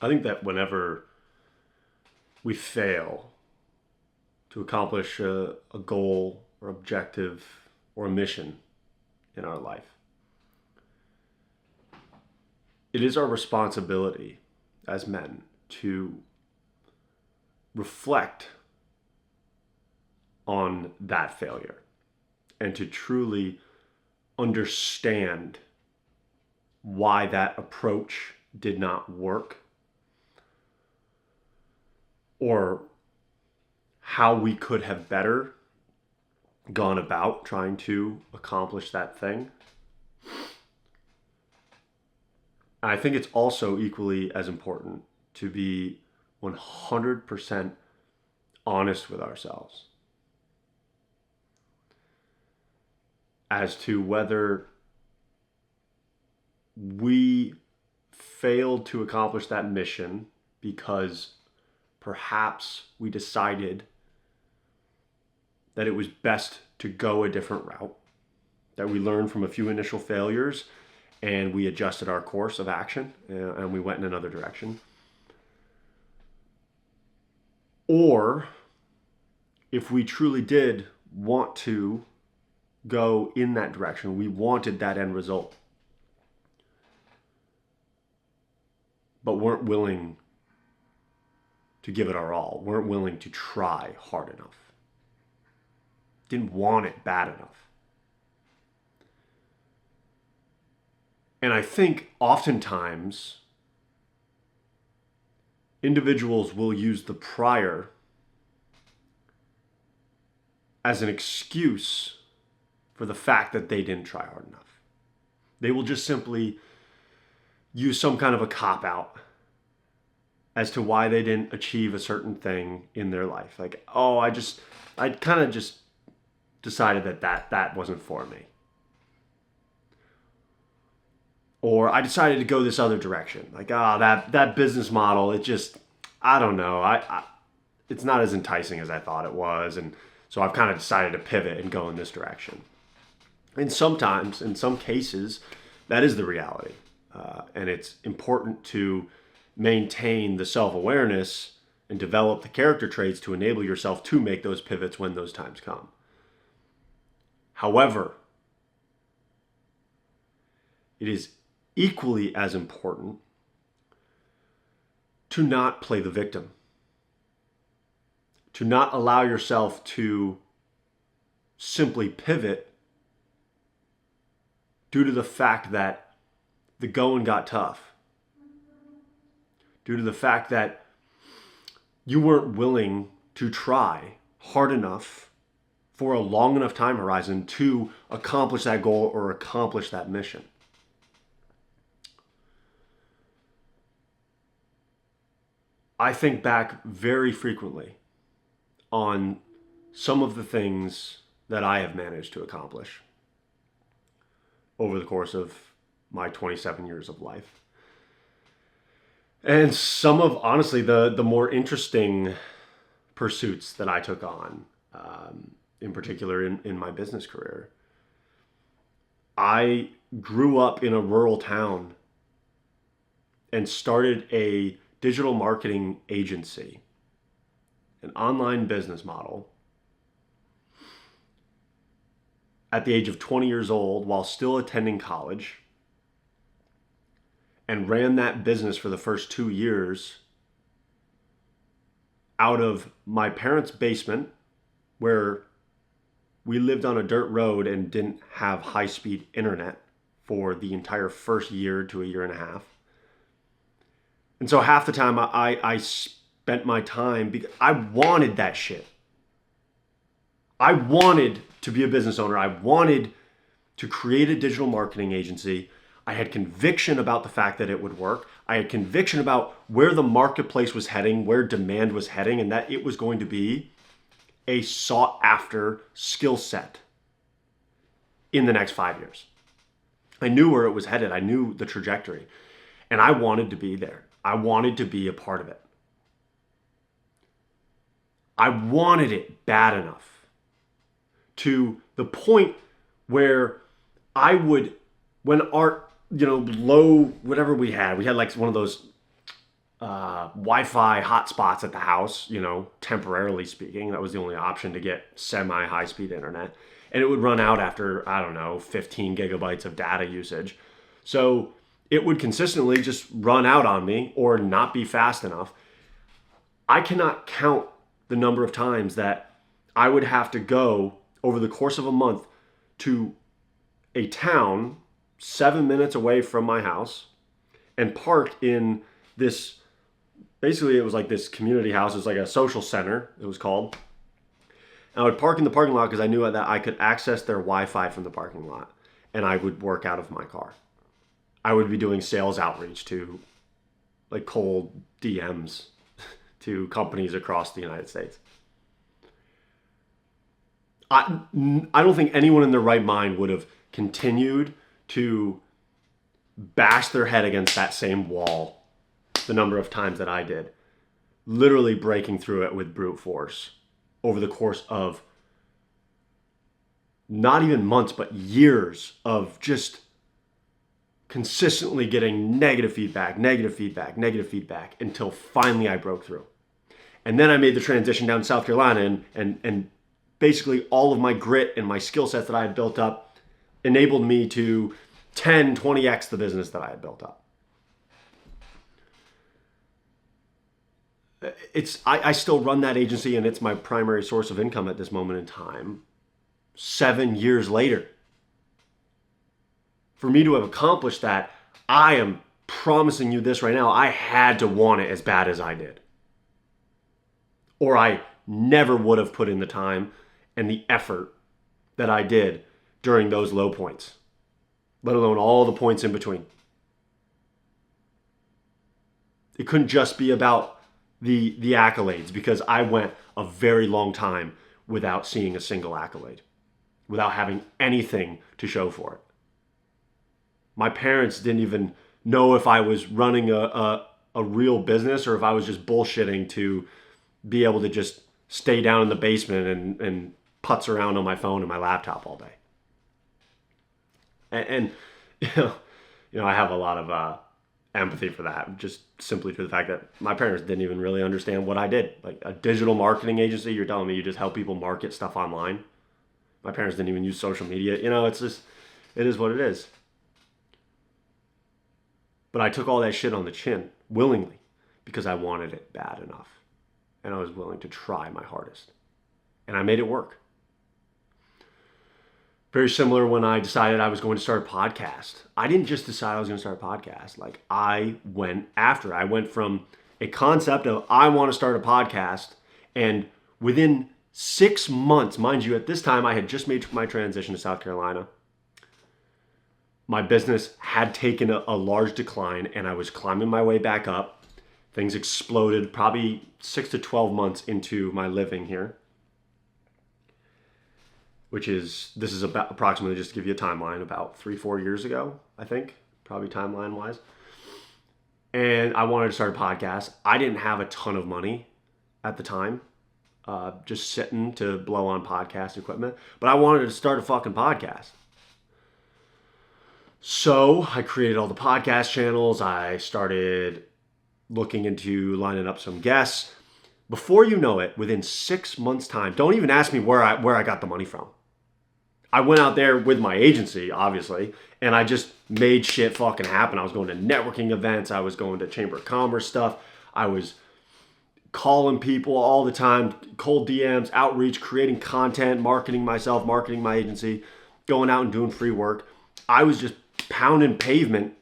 I think that whenever we fail to accomplish a goal or objective or a mission in our life, it is our responsibility as men to reflect on that failure and to truly understand why that approach did not work or how we could have better gone about trying to accomplish that thing. And I think it's also equally as important to be 100% honest with ourselves as to whether we failed to accomplish that mission because perhaps we decided that it was best to go a different route, that we learned from a few initial failures and we adjusted our course of action and we went in another direction. Or if we truly did want to go in that direction, we wanted that end result, but weren't willing to give it our all, weren't willing to try hard enough, didn't want it bad enough. And I think oftentimes individuals will use the prior as an excuse for the fact that they didn't try hard enough. They will just simply use some kind of a cop-out as to why they didn't achieve a certain thing in their life. Like, oh, I kind of just decided that wasn't for me. Or I decided to go this other direction. Like, that business model, it just, I don't know. It's not as enticing as I thought it was. And so I've kind of decided to pivot and go in this direction. And sometimes, in some cases, that is the reality. And it's important to maintain the self-awareness and develop the character traits to enable yourself to make those pivots when those times come. However, it is equally as important to not play the victim, to not allow yourself to simply pivot due to the fact that the going got tough, due to the fact that you weren't willing to try hard enough for a long enough time horizon to accomplish that goal or accomplish that mission. I think back very frequently on some of the things that I have managed to accomplish over the course of my 27 years of life. And some of, honestly, the more interesting pursuits that I took on, in particular in my business career. I grew up in a rural town and started a digital marketing agency, an online business model, at the age of 20 years old while still attending college, and ran that business for the first 2 years out of my parents' basement, where we lived on a dirt road and didn't have high-speed internet for the entire first year to a year and a half. And so half the time I spent my time because I wanted that shit. I wanted to be a business owner. I wanted to create a digital marketing agency. I had conviction about the fact that it would work. I had conviction about where the marketplace was heading, where demand was heading, and that it was going to be a sought after skill set in the next 5 years. I knew where it was headed. I knew the trajectory, and I wanted to be there. I wanted to be a part of it. I wanted it bad enough to the point where I would, when our, low, whatever we had like one of those Wi-Fi hotspots at the house, temporarily speaking. That was the only option to get semi-high-speed internet. And it would run out after, I don't know, 15 gigabytes of data usage. So it would consistently just run out on me or not be fast enough. I cannot count the number of times that I would have to go over the course of a month to a town 7 minutes away from my house and park in this, basically it was like this community house. It was like a social center, it was called. And I would park in the parking lot because I knew that I could access their Wi-Fi from the parking lot, and I would work out of my car. I would be doing sales outreach to like cold DMs to companies across the United States. I don't think anyone in their right mind would have continued to bash their head against that same wall the number of times that I did, literally breaking through it with brute force over the course of not even months, but years of just consistently getting negative feedback until finally I broke through. And then I made the transition down to South Carolina, and basically all of my grit and my skill sets that I had built up enabled me to 10, 20x the business that I had built up. I still run that agency, and it's my primary source of income at this moment in time, 7 years later. For me to have accomplished that, I am promising you this right now, I had to want it as bad as I did. Or I never would have put in the time and the effort that I did during those low points, let alone all the points in between. It couldn't just be about the accolades, because I went a very long time without seeing a single accolade, without having anything to show for it. My parents didn't even know if I was running a real business or if I was just bullshitting to be able to just stay down in the basement and putz around on my phone and my laptop all day. And I have a lot of empathy for that, just simply to the fact that my parents didn't even really understand what I did. Like a digital marketing agency, you're telling me you just help people market stuff online? My parents didn't even use social media. It's just, it is what it is. But I took all that shit on the chin willingly because I wanted it bad enough. And I was willing to try my hardest. And I made it work. Very similar when I decided I was going to start a podcast. I didn't just decide I was going to start a podcast. Like I went after. I went from a concept of I want to start a podcast, and within 6 months, mind you, at this time I had just made my transition to South Carolina. My business had taken a large decline, and I was climbing my way back up. Things exploded probably 6 to 12 months into my living here. This is about approximately, just to give you a timeline, about 3-4 years ago, I think, probably timeline wise. And I wanted to start a podcast. I didn't have a ton of money at the time, just sitting to blow on podcast equipment, but I wanted to start a fucking podcast. So I created all the podcast channels. I started looking into lining up some guests. Before you know it, within 6 months' time, don't even ask me where I got the money from. I went out there with my agency, obviously, and I just made shit fucking happen. I was going to networking events. I was going to Chamber of Commerce stuff. I was calling people all the time, cold DMs, outreach, creating content, marketing myself, marketing my agency, going out and doing free work. I was just pounding pavement,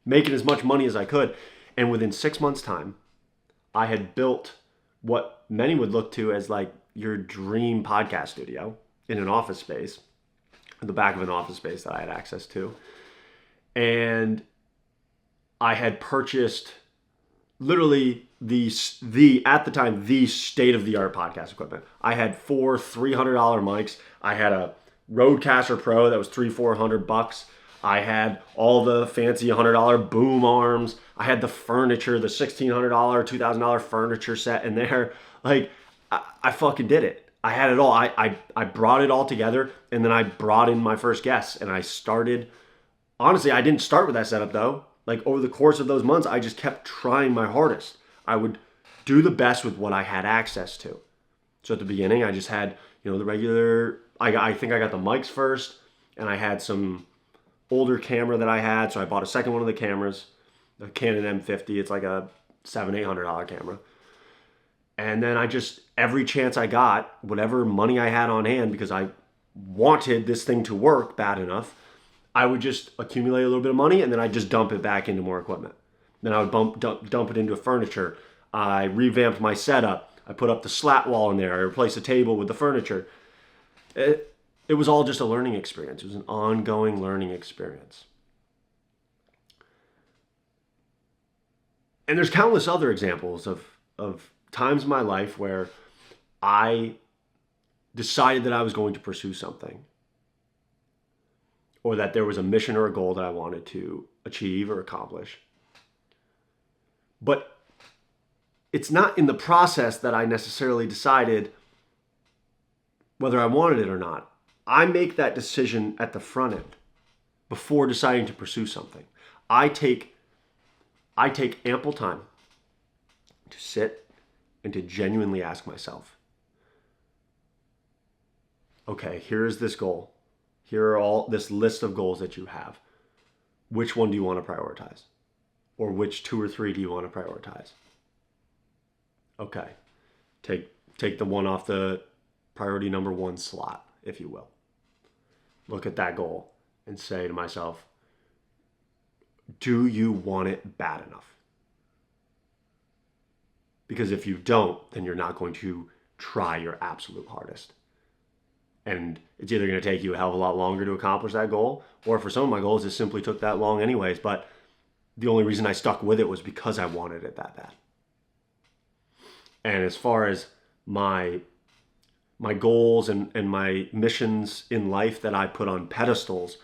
making as much money as I could. And within 6 months' time, I had built what many would look to as like your dream podcast studio in an office space, in the back of an office space that I had access to. And I had purchased literally at the time, the state-of-the-art podcast equipment. I had 4 $300 mics. I had a Rodecaster Pro that was $300-400. I had all the fancy $100 boom arms. I had the furniture, the $1,600, $2,000 furniture set in there. Like, I fucking did it. I had it all. I brought it all together, and then I brought in my first guests, and I started. Honestly, I didn't start with that setup though. like over the course of those months, I just kept trying my hardest. I would do the best with what I had access to. So at the beginning, I just had, the regular, I think I got the mics first, and I had some older camera that I had. So I bought a second one of the cameras, a Canon M50. It's like a $700-800 camera. And then I just, every chance I got, whatever money I had on hand, because I wanted this thing to work bad enough, I would just accumulate a little bit of money, and then I'd just dump it back into more equipment. Then I would dump it into furniture. I revamped my setup. I put up the slat wall in there. I replaced the table with the furniture. It was all just a learning experience. It was an ongoing learning experience. And there's countless other examples of times in my life where I decided that I was going to pursue something, or that there was a mission or a goal that I wanted to achieve or accomplish. But it's not in the process that I necessarily decided whether I wanted it or not. I make that decision at the front end before deciding to pursue something. I take ample time to sit and to genuinely ask myself, okay, here is this goal. Here are all this list of goals that you have. Which one do you want to prioritize? Or which 2 or 3 do you want to prioritize? Okay, take the one off the priority number 1 slot, if you will. Look at that goal and say to myself, do you want it bad enough? Because if you don't, then you're not going to try your absolute hardest. And it's either going to take you a hell of a lot longer to accomplish that goal, or for some of my goals, it simply took that long anyways. But the only reason I stuck with it was because I wanted it that bad. And as far as my goals and my missions in life that I put on pedestals,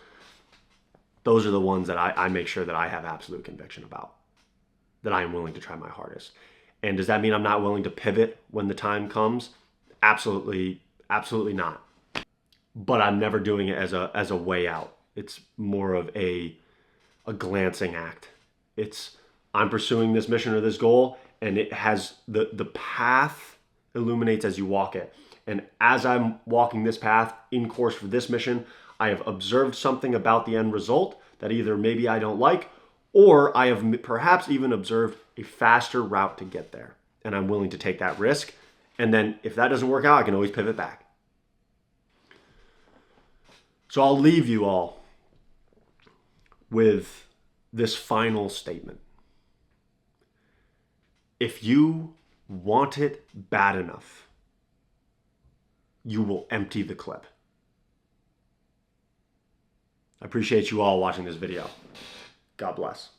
those are the ones that I make sure that I have absolute conviction about, that I am willing to try my hardest. And does that mean I'm not willing to pivot when the time comes? Absolutely, absolutely not. But I'm never doing it as a way out. It's more of a glancing act. It's, I'm pursuing this mission or this goal, and it has the path illuminates as you walk it. And as I'm walking this path in course for this mission, I have observed something about the end result that either maybe I don't like, or I have perhaps even observed a faster route to get there. And I'm willing to take that risk. And then if that doesn't work out, I can always pivot back. So I'll leave you all with this final statement. If you want it bad enough, you will empty the clip. I appreciate you all watching this video. God bless.